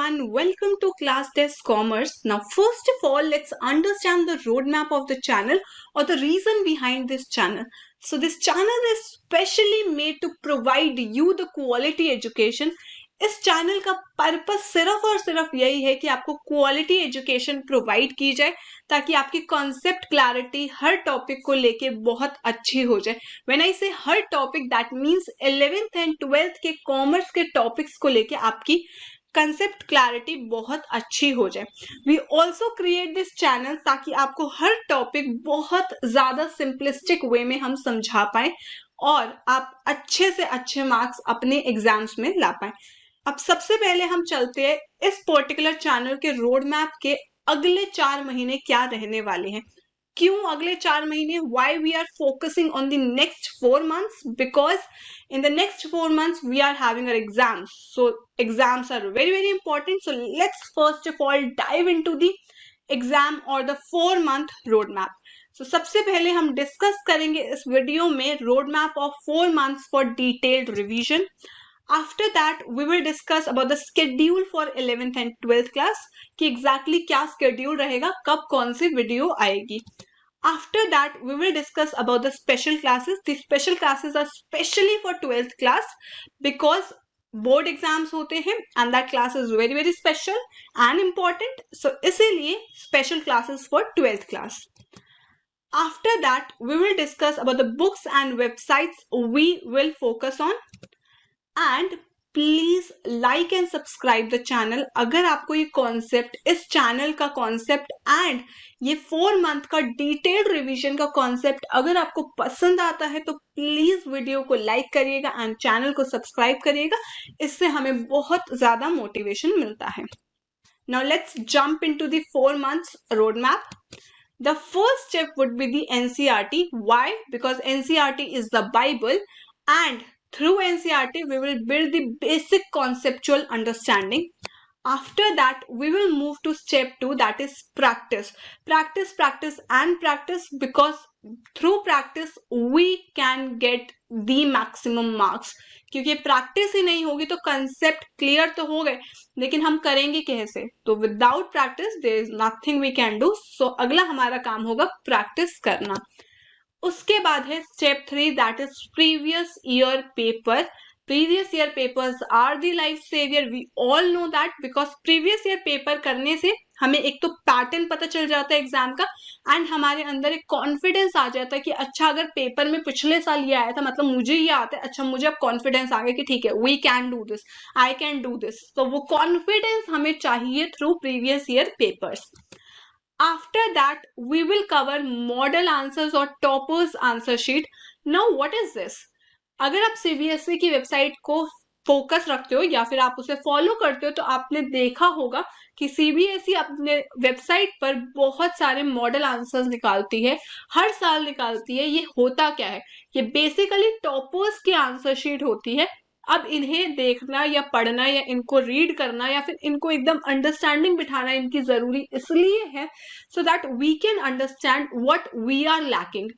everyone, welcome to Class Test Commerce. Now first of all, let's understand the roadmap of the channel or the reason behind this channel. So this channel is specially made to provide you the quality education. इस channel का purpose सिर्फ और सिर्फ यही है कि आपको quality education provide की जाए ताकि आपकी कॉन्सेप्ट क्लैरिटी हर टॉपिक को लेके बहुत अच्छी हो जाए. When I say her topic that means 11th and 12th के कॉमर्स के टॉपिक्स को लेके आपकी कंसेप्ट क्लैरिटी बहुत अच्छी हो जाए. We also create this channel ताकि आपको हर टॉपिक बहुत ज्यादा सिंपलिस्टिक वे में हम समझा पाए और आप अच्छे से अच्छे मार्क्स अपने एग्जाम्स में ला पाए. अब सबसे पहले हम चलते हैं इस पर्टिकुलर चैनल के रोड मैप के अगले 4 महीने क्या रहने वाले हैं. क्यों अगले 4 महीने? Why we are focusing on the next 4 months? Because in the next 4 months we are having our exams, so exams are very important. So let's first of all dive into the exam or the 4-month roadmap. So सबसे पहले हम discuss करेंगे इस video में roadmap of 4 months for detailed revision. After that we will discuss about the schedule for 11th and 12th class कि exactly क्या schedule रहेगा, कब कौन सी वीडियो आएगी. After that, we will discuss about the special classes. The special classes are specially for 12th class because board exams होते हैं and that class is very special and important. So इसीलिए special classes for 12th class. After that, we will discuss about the books and websites we will focus on. And please like and subscribe the channel. अगर आपको ये concept, इस channel का concept and ये 4 month का detailed revision का concept अगर आपको पसंद आता है तो प्लीज वीडियो को लाइक करिएगा एंड चैनल को सब्सक्राइब करिएगा. इससे हमें बहुत ज्यादा मोटिवेशन मिलता है. Now let's jump into the 4 months road map. The first step would be the NCERT. Why? Because NCERT is the Bible and through NCERT we will build the basic conceptual understanding. After that we will move to step 2, that is practice and practice, because through practice we can get the maximum marks. क्योंकि practice ही नहीं होगी तो concept clear तो हो गए लेकिन हम करेंगे कैसे? तो without practice there is nothing we can do. So अगला हमारा काम होगा प्रैक्टिस करना. उसके बाद है step 3, that is previous year paper. Previous year papers are the life saver. We all know that because previous year paper करने से हमें एक तो पैटर्न पता चल जाता है एग्जाम का एंड हमारे अंदर एक कॉन्फिडेंस आ जाता है कि अच्छा अगर पेपर में पिछले साल ये आया था मतलब मुझे ये आता है, अच्छा मुझे अब कॉन्फिडेंस आ गया कि ठीक है we can do this, I can do this. तो वो कॉन्फिडेंस हमें चाहिए through previous year papers. After that, we will cover model answers or toppers answer sheet. Now, what is this? अगर आप CBSE की वेबसाइट को फोकस रखते हो या फिर आप उसे फॉलो करते हो तो आपने देखा होगा कि CBSE अपने वेबसाइट पर बहुत सारे मॉडल आंसर्स निकालती है, हर साल निकालती है. ये होता क्या है? ये बेसिकली टॉपर्स की आंसर शीट होती है. अब इन्हें देखना या पढ़ना या इनको रीड करना या फिर इनको एकदम अंडरस्टैंडिंग बिठाना इनकी जरूरी इसलिए है so that we can understand what we are lacking.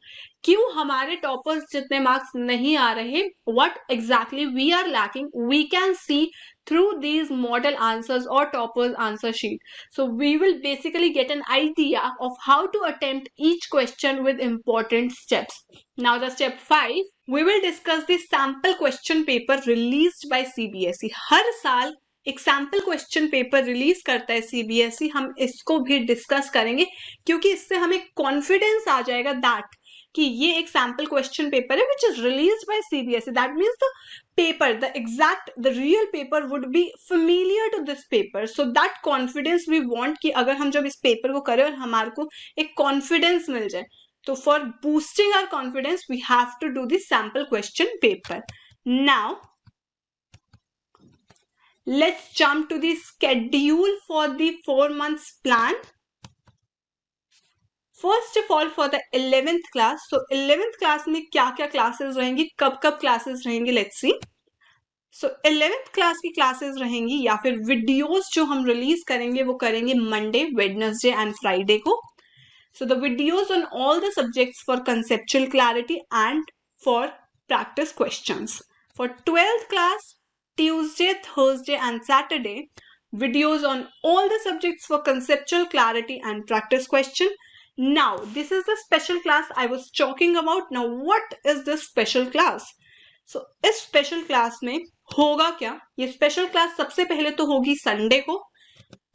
क्यों हमारे टॉपर्स जितने मार्क्स नहीं आ रहे, what exactly we are lacking, we can see through these model answers or toppers answer sheet. So we will basically get an idea of how to attempt each question with important steps. Now the step 5, we will discuss the sample question paper released by CBSE. हर साल एक sample question paper release करता है CBSE. हम इसको भी discuss करेंगे क्योंकि इससे हमें कॉन्फिडेंस आ जाएगा दैट कि ये एक सैम्पल क्वेश्चन पेपर है which is released by CBSE. That means the paper, the real paper would be familiar to this paper. So that confidence we want कि अगर हम जब इस पेपर को करें और हमारे को एक कॉन्फिडेंस मिल जाए तो for boosting our confidence we have to do the sample question paper. Now let's jump to the schedule for the 4 months plan. First of all for the 11th class. So 11th class में क्या क्या classes रहेंगी, कब कब classes रहेंगी, let's see. So 11th class की classes रहेंगी या फिर वीडियोस जो हम रिलीज करेंगे वो करेंगे मंडे, वेडनेसडे एंड फ्राइडे को. So the videos on all the subjects for conceptual clarity and for practice questions. For 12th class, Tuesday, Thursday and Saturday videos on all the subjects for conceptual clarity and practice question. Now, this is the special class I was talking about. Now, what is this special class? So, इस special class में होगा क्या? ये special class सबसे पहले तो होगी Sunday को,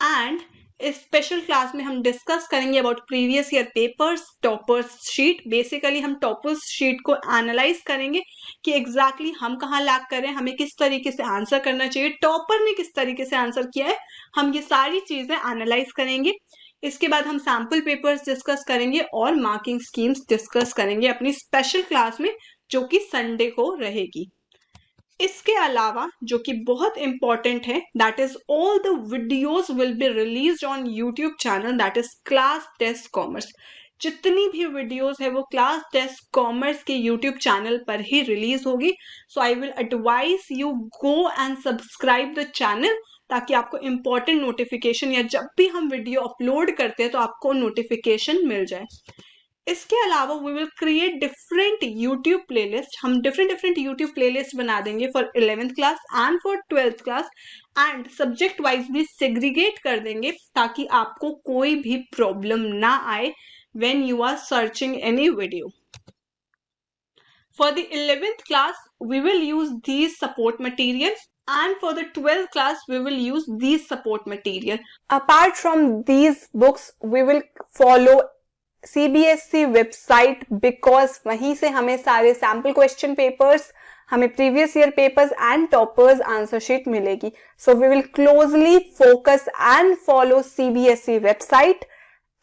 एंड इस स्पेशल क्लास में हम डिस्कस करेंगे about previous year papers, toppers sheet. Basically हम टॉपर्स शीट को एनालाइज करेंगे कि एग्जैक्टली हम कहाँ लैग कर रहे हैं, हमें किस तरीके से आंसर करना चाहिए, टॉपर ने किस तरीके से आंसर किया है, हम ये सारी चीजें एनालाइज करेंगे. इसके बाद हम सैम्पल पेपर्स डिस्कस करेंगे और मार्किंग स्कीम्स डिस्कस करेंगे अपनी स्पेशल क्लास में, जो कि संडे को रहेगी. इसके अलावा जो कि बहुत इंपॉर्टेंट है, that is all the videos will be released on YouTube channel, that is class test commerce. जितनी भी वीडियोस है वो क्लास टेस्ट कॉमर्स के यूट्यूब चैनल पर ही रिलीज होगी. So I will advise you go and subscribe the channel, ताकि आपको इंपॉर्टेंट नोटिफिकेशन या जब भी हम वीडियो अपलोड करते हैं तो आपको नोटिफिकेशन मिल जाए. इसके अलावा we will create different YouTube playlist. हम डिफरेंट यूट्यूब प्लेलिस्ट बना देंगे for 11th class and for 12th class, and subject wise भी सेग्रीगेट कर देंगे ताकि आपको कोई भी प्रॉब्लम ना आए when you are searching any video. For the 11th class, we will use these support materials, and for the 12th class, we will use these support material. Apart from these books, we will follow CBSE website, because वहीं से हमें सारे sample question papers, हमें previous year papers and toppers answer sheet मिलेगी. So we will closely focus and follow CBSE website.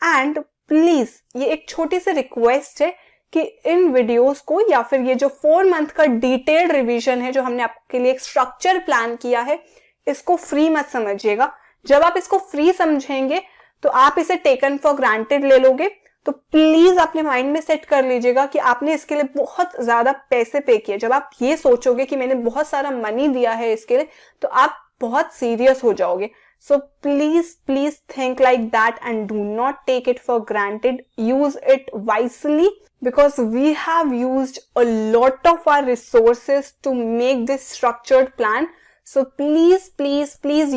And please ये एक छोटी सी request है कि इन वीडियोस को, या फिर ये जो 4 मंथ का डिटेल्ड रिवीजन है जो हमने आपके लिए एक स्ट्रक्चर प्लान किया है, इसको फ्री मत समझिएगा. जब आप इसको फ्री समझेंगे तो आप इसे टेकन फॉर ग्रांटेड ले लोगे. तो प्लीज अपने माइंड में सेट कर लीजिएगा कि आपने इसके लिए बहुत ज्यादा पैसे पे किए. जब आप ये सोचोगे कि मैंने बहुत सारा मनी दिया है इसके लिए, तो आप बहुत सीरियस हो जाओगे. So please think like that and do not take it for granted. Use it wisely, because we have used a lot of our resources to make this structured plan. So please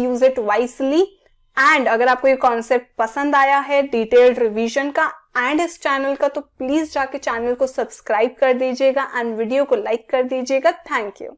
use it wisely. And अगर आपको ये concept पसंद आया है detailed revision का and इस channel का, तो प्लीज जाके चैनल को सब्सक्राइब कर दीजिएगा एंड वीडियो को लाइक कर दीजिएगा. Thank you.